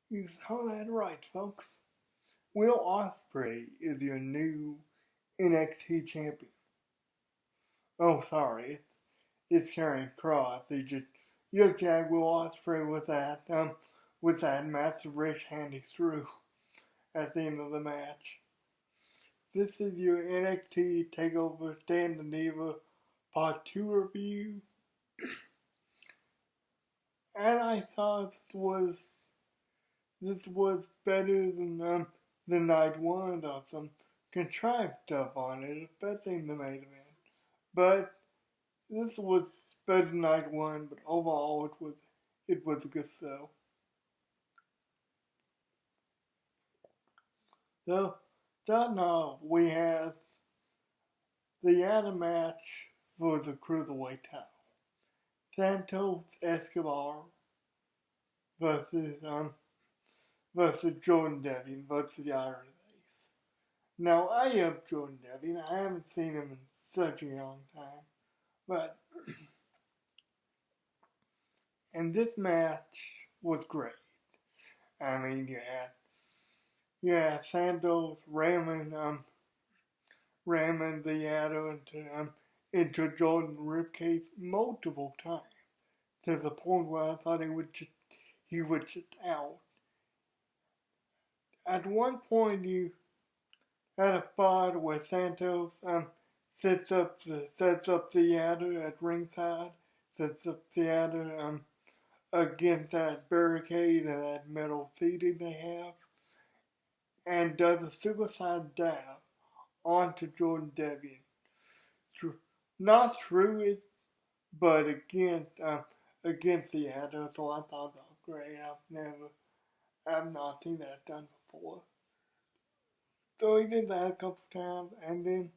You saw that right, folks. Will Ospreay is your new NXT champion. Oh, sorry, it's Karrion Kross. You tag Will Ospreay with that massive rich hand he threw at the end of the match. This is your NXT Takeover Stand and Diva Part 2 review. And I thought this was better than the night one. There was some contrived stuff on it, especially in the main event. But this was better than night one, but overall it was a good show. So starting off, we have the Adam match for the Cruiserweight title. Santos Escobar versus Jordan Devlin versus the Irish Ace. Now I have Jordan Devlin. I haven't seen him in such a long time, but and this match was great. I mean, you had Santos ramming the Adder into Jordan's ribcage multiple times, to the point where I thought he would just out. At one point, you had a spot where Santos sets up the Adder at ringside, sets up the Adder against that barricade and that metal seating they have, and does a suicide dive onto Jordan Devlin. Not through it, but against the Adder, so I thought that was great. I've not seen that done before. So he did that a couple times, and then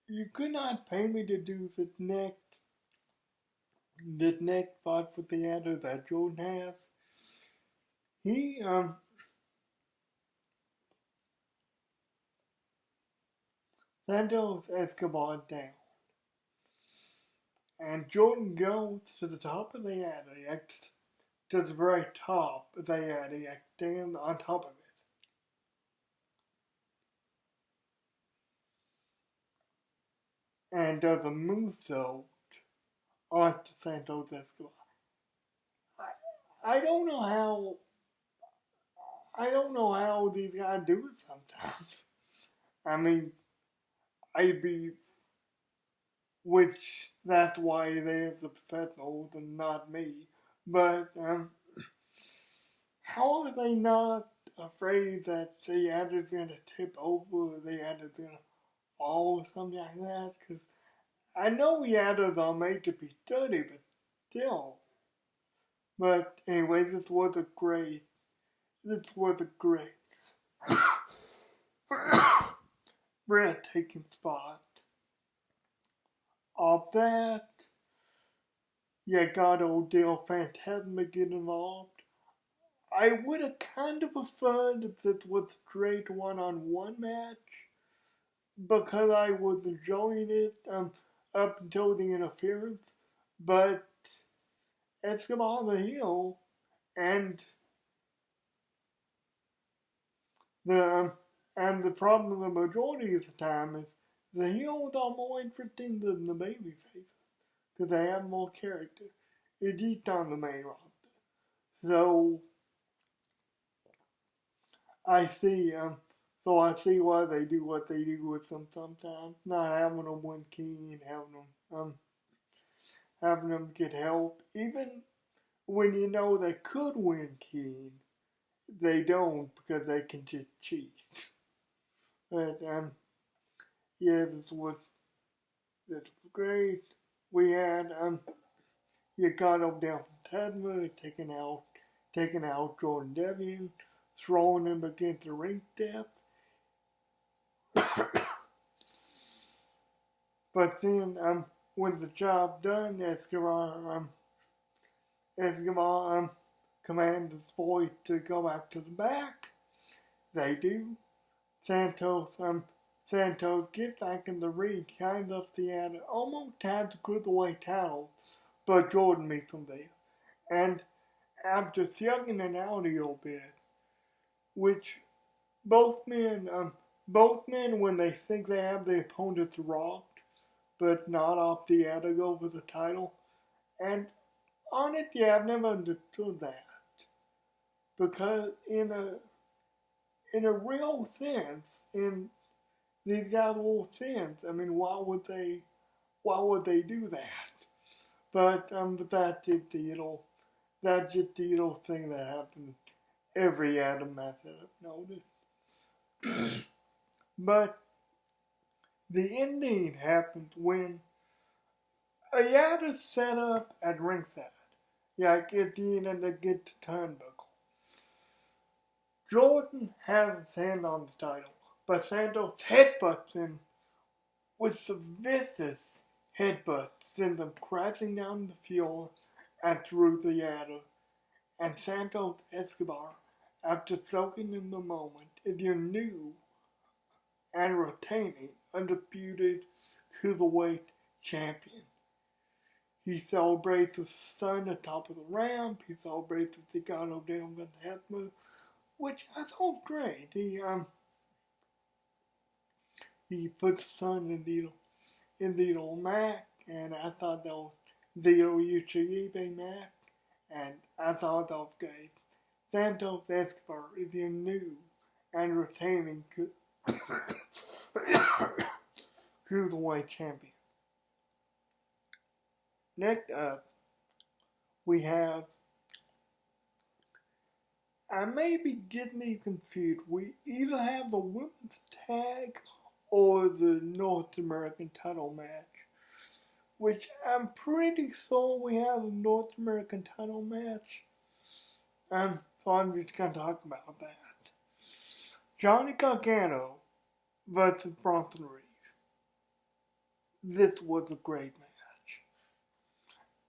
you could not pay me to do the next spot for the Adder that Jordan has. He Santos Escobar down. And Jordan goes to the top of the Adder, to the very top of the Adder, stands on top of it. And does a moonsault onto Santos Escobar. I don't know how these guys do it sometimes. I mean, which that's why they're the professionals and not me. But how are they not afraid that the Adder's gonna tip over, or the Adder's gonna fall or something like that? Because I know the Adders are made to be sturdy, but still. But anyway, this was a great breathtaking spot. Of that, you got Odell Phantasma get involved. I would have kind of preferred if this was a straight one-on-one match, because I was enjoying it up until the interference. But Escobar the heel, and the problem of the majority of the time is the heels are more interesting than the baby faces, because they have more character, at least on the main roster. So I see why they do what they do with them sometimes, not having them win key and having them get help, even when you know they could win key. They don't, because they can just cheat. But yeah, this was great. We had you got him down from Tadma, taking out Jordan Devlin, throwing him against the ring depth. But then when the job done, Escobar commands his boys to go back to the back. They do. Santos gets back in the ring, climbs up the Adder, almost has the cruiserweight title, but Jordan meets him there. And after slugging it out a little bit, which both men, when they think they have the opponents rocked, but not off the attic over the title. And honestly, I've never understood that because in a real sense, in these guys' real sense, I mean, why would they do that? But that's just the little thing that happens every Adam match that I've noticed. But the ending happens when a yacht is set up at ringside. Like at the end of the get to turnbuckle. Jordan has his hand on the title, but Santos headbutts him with the vicious headbutt, sends him crashing down the floor and through the ladder. And Santos Escobar, after soaking in the moment, is your new and retaining undisputed cruiserweight champion. He celebrates the sun atop of the ramp. He celebrates the Zagato down with the head move, which I thought was great. He put the sun in the old Mac, and I thought that was the old Uchiibe Mac, and I thought that was great. Santos Escobar is your new and retaining cruiserweight champion. Next up, we have, I may be getting these confused. We either have the women's tag or the North American title match, which I'm pretty sure we have a North American title match. So I'm just going to talk about that. Johnny Gargano versus Bronson Reed. This was a great match.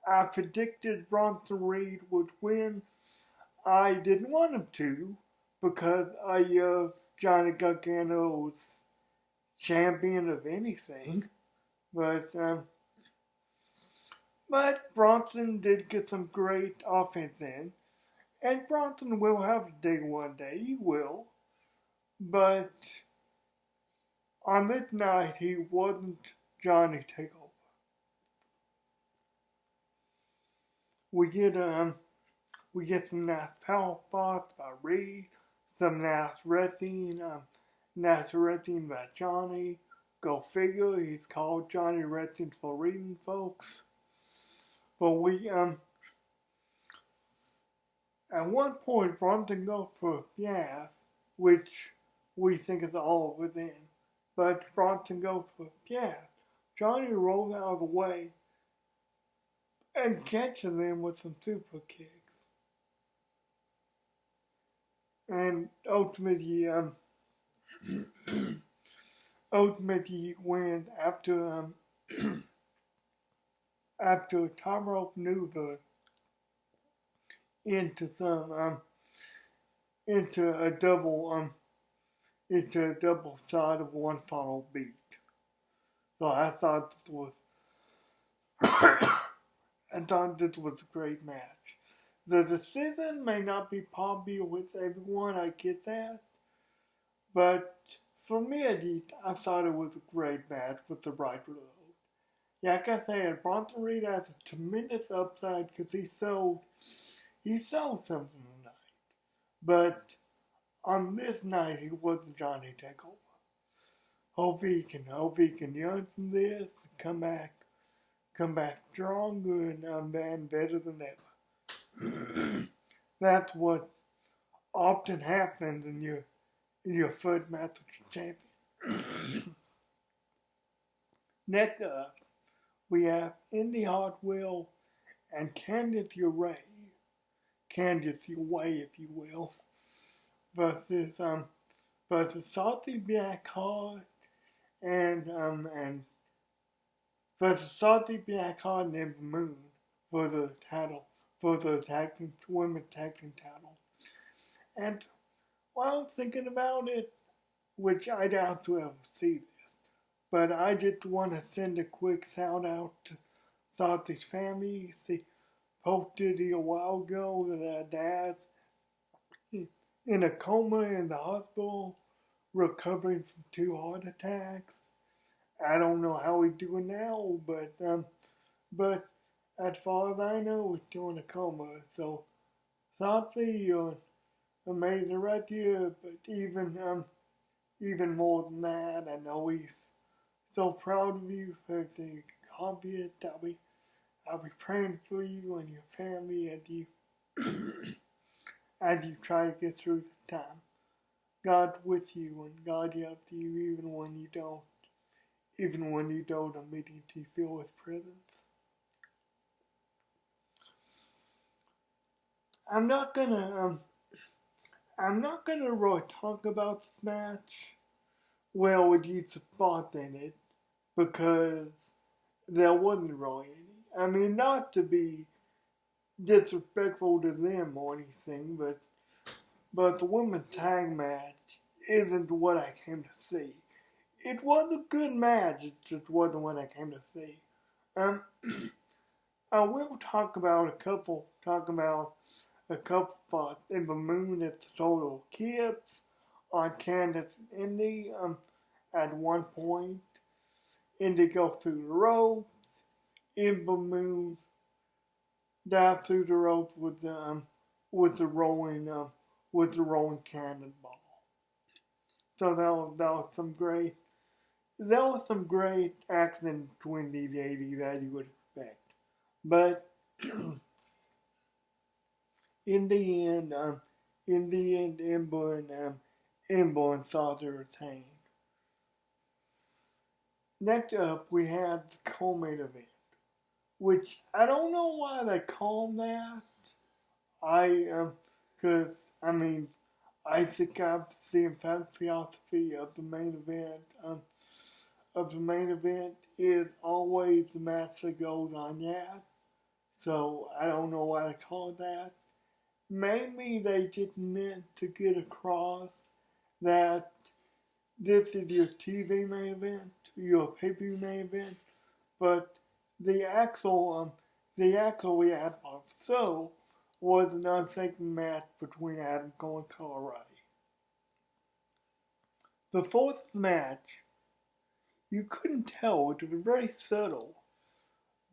I predicted Bronson Reed would win. I didn't want him to because I love Johnny Gargano's champion of anything. But Bronson did get some great offense in. And Bronson will have a day one day. He will. But on this night, he wasn't Johnny Takeover. We get some nice power spots by Reed, some nice wrestling by Johnny. Go figure, he's called Johnny Wrestling for a reason, folks. But we at one point Bronson goes for Piaz, which we think is all within. But Bronson goes for Piaz. Johnny rolls out of the way and catches him with some super kicks. And ultimately he wins after a top rope maneuver into a double side of one final beat. So I thought this was a great match. The decision may not be popular with everyone, I get that. But for me at least, I thought it was a great match with the right load. Like I said, Bronson Reed has a tremendous upside because he sold something tonight. But on this night, he wasn't Johnny Takeover. Hope he can learn from this and come back stronger and better than ever. That's what often happens in your first match with your champion. Next up, we have Indy Hartwell and Candice LeRae, if you will, versus Salty Blackheart and Ember Moon for the title, for the women's tag team title. And while I'm thinking about it, which I doubt to ever see this, but I just want to send a quick shout out to Salty's family. See, posted a while ago that her dad in a coma in the hospital, recovering from 2 heart attacks. I don't know how he's doing now, but as far as I know, he's still in a coma. So sadly, you're an amazing rescue, but even more than that, I know he's so proud of you for everything you accomplished. I'll be praying for you and your family as you as you try to get through this time. God's with you and God helps you even when you don't immediately feel His presence. I'm not gonna really talk about this match well with you spots in it because there wasn't really any. I mean, not to be disrespectful to them or anything, but the women's tag match isn't what I came to see. It was a good match, it just wasn't what I came to see. I will talk about a couple spots in the moon at the total kips on Candace and Indy at one point. Indy goes through the ropes, in the moon, down through the ropes with the rolling cannonball. So that was some great action between these 80s that you would expect. But in the end, Ember and Sauter retain. Next up, we have the co-main event, which I don't know why they call that. Because I think I'm seeing philosophy of the main event. Is always the match that goes on yet. So I don't know why they call it that. Maybe they just meant to get across that this is your TV main event, your pay-per-view main event, but the actual we had on show was an unsacred match between Adam Cole and Kyle O'Reilly. The fourth match, you couldn't tell, it was very subtle,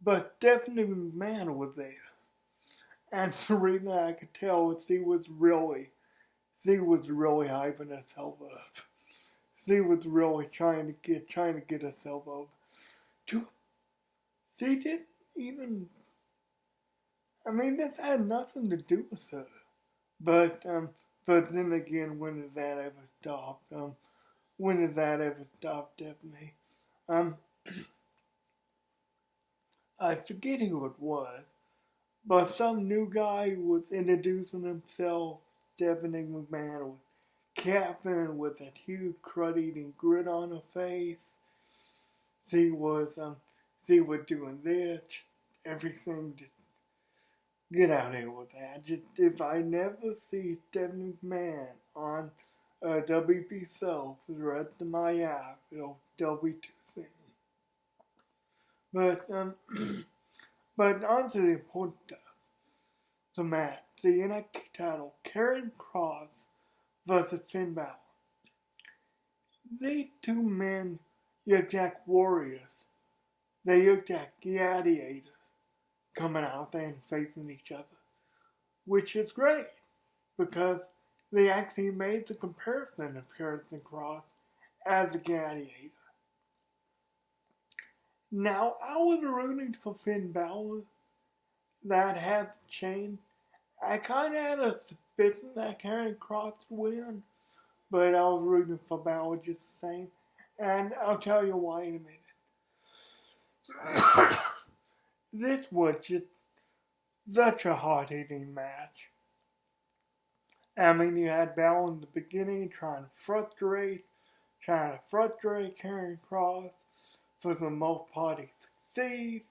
but definitely McMahon was there. And the reason I could tell was she was really hyping herself up. She was really trying to get herself up. She didn't even. This had nothing to do with her. But then again, when does that ever stop? Definitely. I forget who it was, but some new guy who was introducing himself, Stephanie McMahon was capping with that huge crud-eating grit on her face. She was doing this, everything. Just get out of here with that. Just if I never see Stephanie McMahon on a WP show for the rest of my life, it'll be too soon. But but on to the important stuff. The match, the NXT title, Karrion Kross versus Finn Balor. These two men looked like warriors. They looked like gladiators coming out there and facing each other. Which is great, because they actually made the comparison of Karrion Kross as a gladiator. Now, I was rooting for Finn Balor. That had changed. I kind of had a suspicion that Karrion Kross would win, but I was rooting for Balor just the same. And I'll tell you why in a minute. This was just such a hard-hitting match. You had Balor in the beginning trying to frustrate Karrion Kross. For the most part, he succeeds.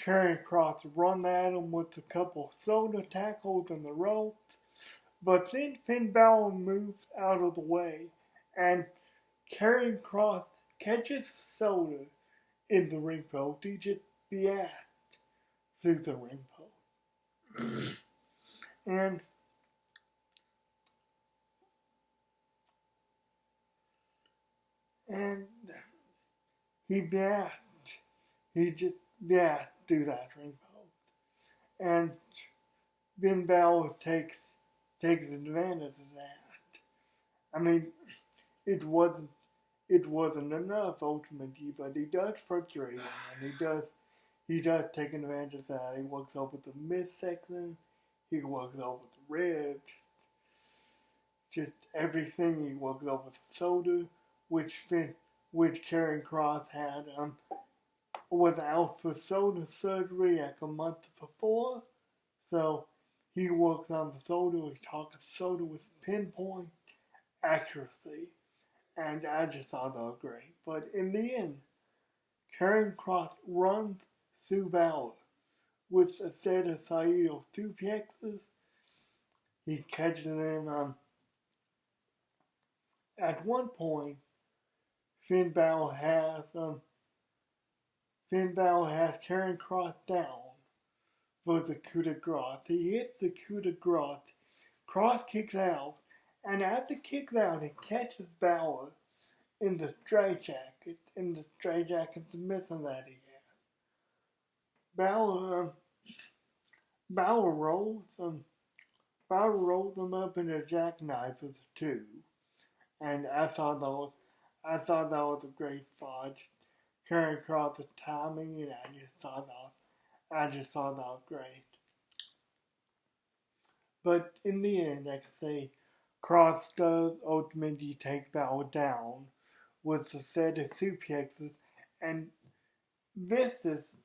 Karrion Kross run at him with a couple of shoulder tackles in the ropes. But then Finn Balor moves out of the way, and Karrion Kross catches shoulder in the ring post. He just reacts through the ring post. and and he bat, he just bat through that ring post, and Ben Balor takes advantage of that. I mean, it wasn't it wasn't enough ultimately, but he does frustrate him, and he does take advantage of that. He works over the midsection, he works over the ribs, just everything. He works over the shoulder, which Karrion Kross had was out for shoulder surgery like a month before. So he works on the shoulder. He talks shoulder with pinpoint accuracy, and I just thought that was great. But in the end, Karrion Kross runs through Balor with a set of Saito suplexes. He catches him at one point. Finn Balor has Karrion Kross down for the coup de grace. He hits the coup de grace. Kross kicks out, and as he kicks out, he catches Balor in the straitjacket, submission that he had. Balor rolls him up in a jackknife with a two, and I thought that was a great spot. Karrion Kross' timing, and I just thought that was great. But in the end, I can say, Kross does ultimately take Balor down with a set of suplexes, and Vicious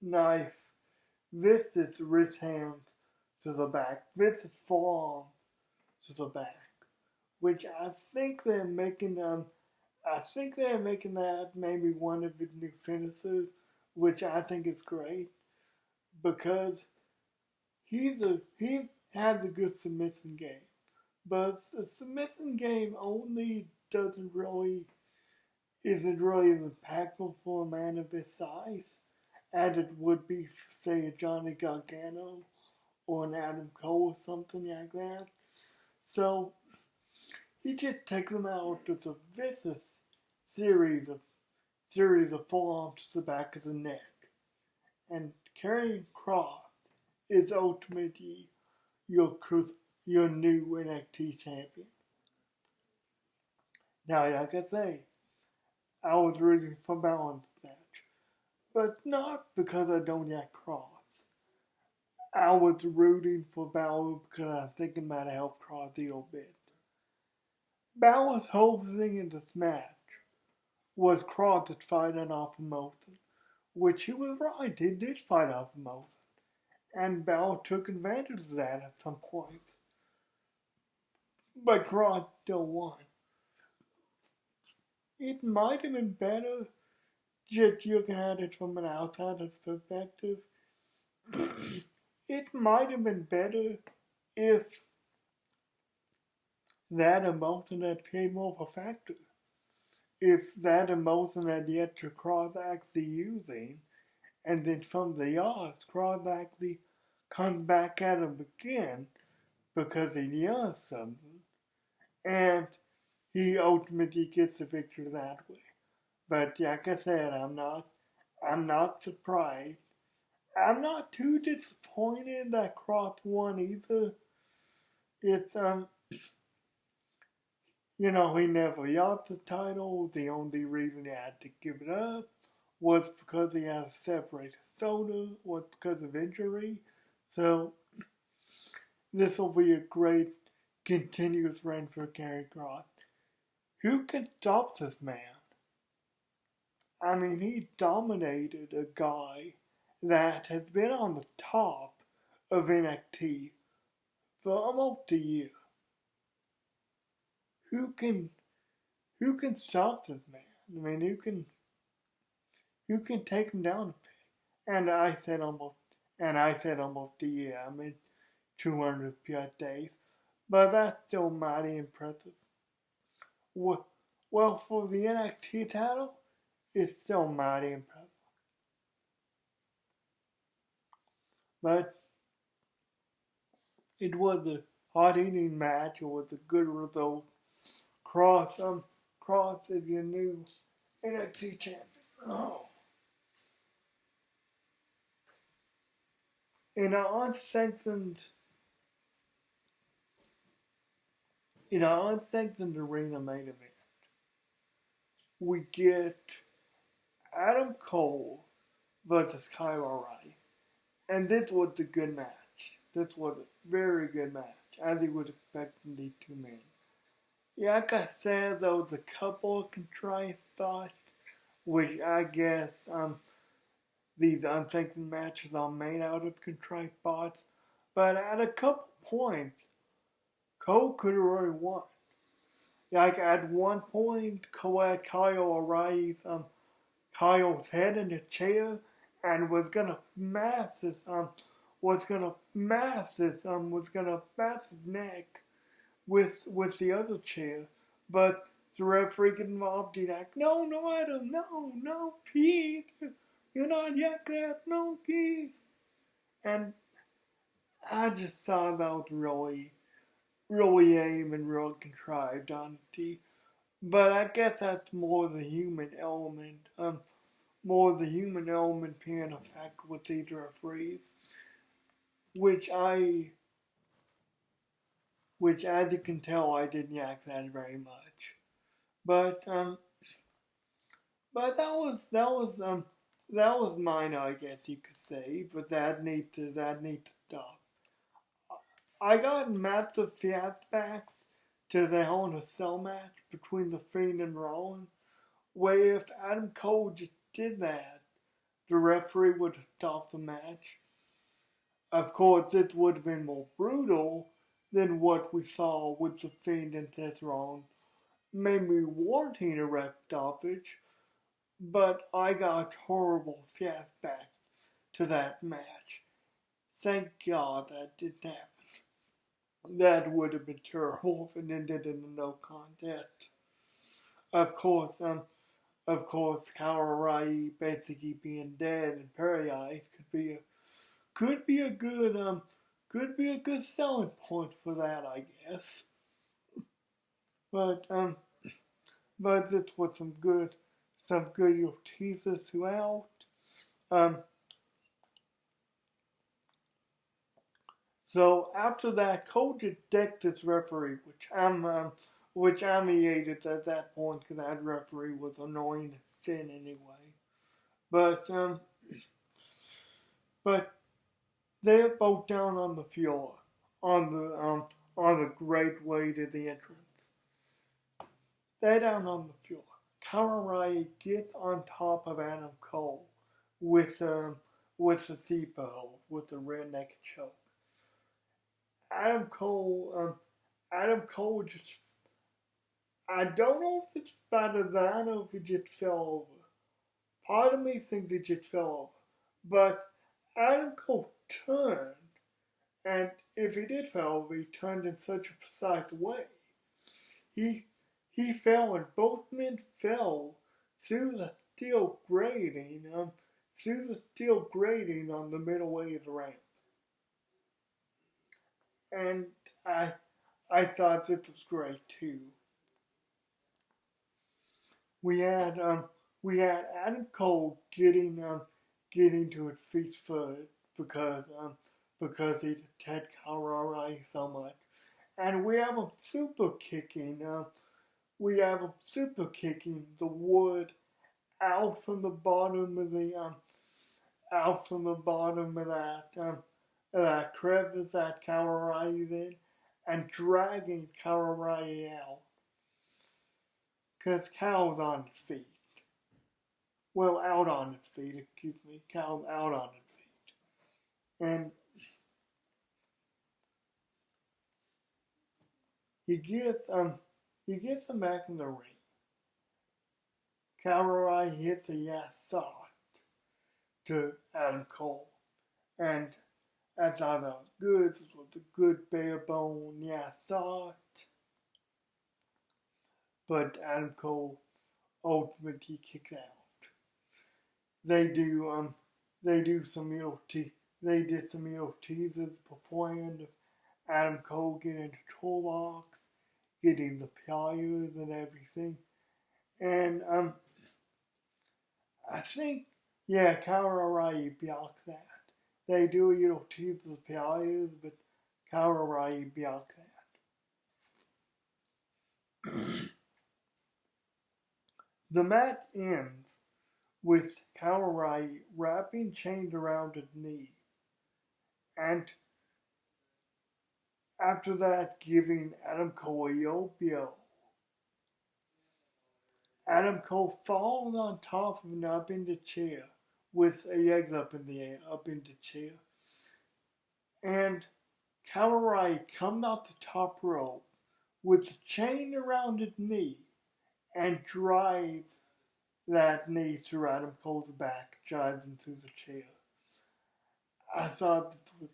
knife, Vicious wrist hand to the back, Vicious forearm to the back, which I think they're making that maybe one of his new finishes, which I think is great because he has a good submission game, but the submission game only isn't really as impactful for a man of his size as it would be for, say, a Johnny Gargano or an Adam Cole or something like that. So he just takes them out with a vicious series of forearms to the back of the neck. And Karrion Kross is ultimately your new NXT champion. Now, like I say, I was rooting for Balor in this match, but not because I don't like Kross. I was rooting for Balor because I think it might help Kross a little bit. Balor's whole thing in this match was Kross fighting off emotion, which he was right, he did fight off emotion. And Balor took advantage of that at some points. But Kross still won. It might have been better, just looking at it from an outsider's perspective, it might have been better if that emotion had played more of a factor. If that emotion had yet to Kross actually using, and then from the yards, Kross actually comes back at him again because he yells something, and he ultimately gets the victory that way. But like I said, I'm not surprised. I'm not too disappointed that Kross won either. It's he never got the title. The only reason he had to give it up was because he had a separated shoulder, was because of injury. So this will be a great continuous run for Karrion Kross. Who can stop this man? I mean, he dominated a guy that has been on the top of NXT for almost a year. Who can stop this man? I mean, who can take him down a bit? And I said almost a year. I mean, 200 plus days, but that's still mighty impressive. Well, for the NXT title, it's still mighty impressive. But It was a hard hitting match. It was a good result. Kross, Kross is your new NXT champion. Oh. In our unsanctioned, arena main event, we get Adam Cole versus Kyle O'Reilly. And this was a good match. This was a very good match, as you would expect from these two men. Yeah, like I said, there was a couple of contrived spots, which I guess these unsanctioned matches are made out of contrived spots. But at a couple points, Cole could have already won. Like at one point, Cole had Kyle O'Reilly's Kyle's head in a chair and was gonna mash his neck with the other chair, but the referee get involved. He's like, no, Adam, no, please, you're not like that, no, please. And I just thought that was really, really aim and really contrived on T. But I guess that's more the human element. More the human element being a factor with these referees, which as you can tell, I didn't yak that very much. But that was minor, I guess you could say. But that needs to stop. I got massive flashbacks to the Hell in a Cell match between The Fiend and Rollins, where if Adam Cole just did that, the referee would have stopped the match. Of course, this would have been more brutal than what we saw with The Fiend and Seth Rollins, maybe warranting a ref stoppage, but I got horrible flashbacks to that match. Thank God that didn't happen. That would have been terrible if it ended in a no contest. Of course, Kyle O'Reilly basically being dead and paralyzed could be a good selling point for that, I guess. But this was some good teasers throughout. So after that, Cole just decked this referee, which I hated at that point because that referee was annoying as sin anyway. But they're both down on the floor, on the great way to the entrance. They're down on the floor. Kyle O'Reilly gets on top of Adam Cole with the CPO, with the rear naked choke. Adam Cole just, I don't know if it's by design or if he just fell over. Part of me thinks he just fell over. But Adam Cole turned, and if he did fall over, he turned in such a precise way. He fell, and both men fell through the steel grating, on the middle way of the ramp. And I thought this was great too. We had Adam Cole getting to his feet first because he attacked Kyle O'Reilly so much, and we have him super kicking the wood out from the bottom of that crevice that Kyle O'Reilly's in, and dragging Kyle O'Reilly out. Because Kyle's on his feet. Well, out on his feet, excuse me. Kyle's out on his feet. And he gets him back in the ring. Kyle O'Reilly hits a yes thought to Adam Cole. And I thought that was good. This was a good bare bone yes thought. But Adam Cole ultimately kicks out. They did some teasers beforehand Adam Cole getting the toolbox, getting the pliers and everything. And I think, yeah, Kyle O'Reilly blocked that. They do a little tease the pliers, but Kyle O'Reilly blocked that. The match ends with Kyle O'Reilly wrapping chains around his knee, and after that giving Adam Cole a low blow. Adam Cole falls on top of him up in the chair with a legs up in the air, up in the chair. And Kyle O'Reilly comes off the top rope with a chain around his knee and drives that knee through Adam Cole's back, drives him through the chair. I thought this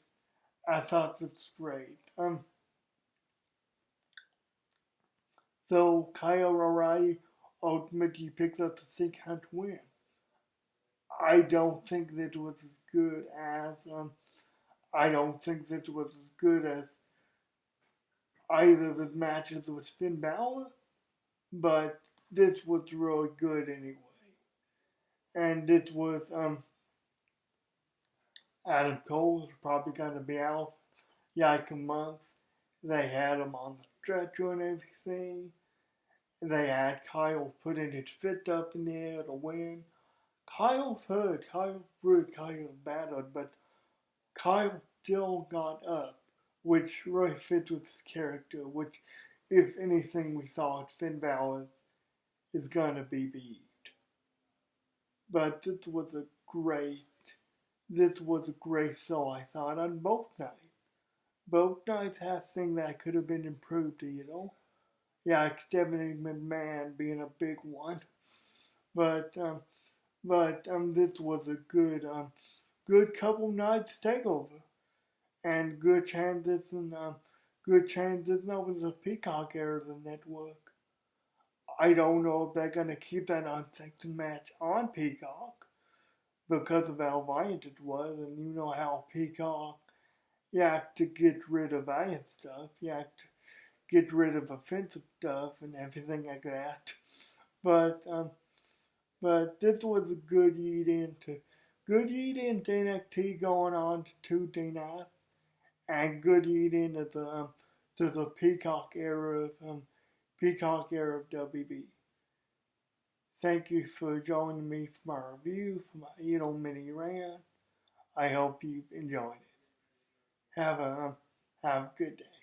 was great. So Kyle O'Reilly ultimately picks up the 6-count win. I don't think that was as good as either of his matches with Finn Balor, but this was really good anyway. And this was Adam Cole was probably going to be out like a month. They had him on the stretcher and everything. They had Kyle putting his fist up in the air to win. Kyle's hurt, Kyle's bruised, Kyle's battered, but Kyle still got up, which really fits with his character, which, if anything we saw at Finn Balor, is gonna be beat. But this was a great show, I thought, on both nights. Both nights had things that could have been improved, Yeah, Stephanie McMahon being a big one. But this was a good couple nights takeover. And good transition over to the Peacock era of the network. I don't know if they're gonna keep that unsanctioned match on Peacock because of how violent it was, and you know how Peacock, you have to get rid of violent stuff, you have to get rid of offensive stuff and everything like that. But this was a good lead into NXT going on to Tuesday night, and good lead into the Peacock era of WB. Thank you for joining me for my review, for my mini rant. I hope you enjoyed it. Have a good day.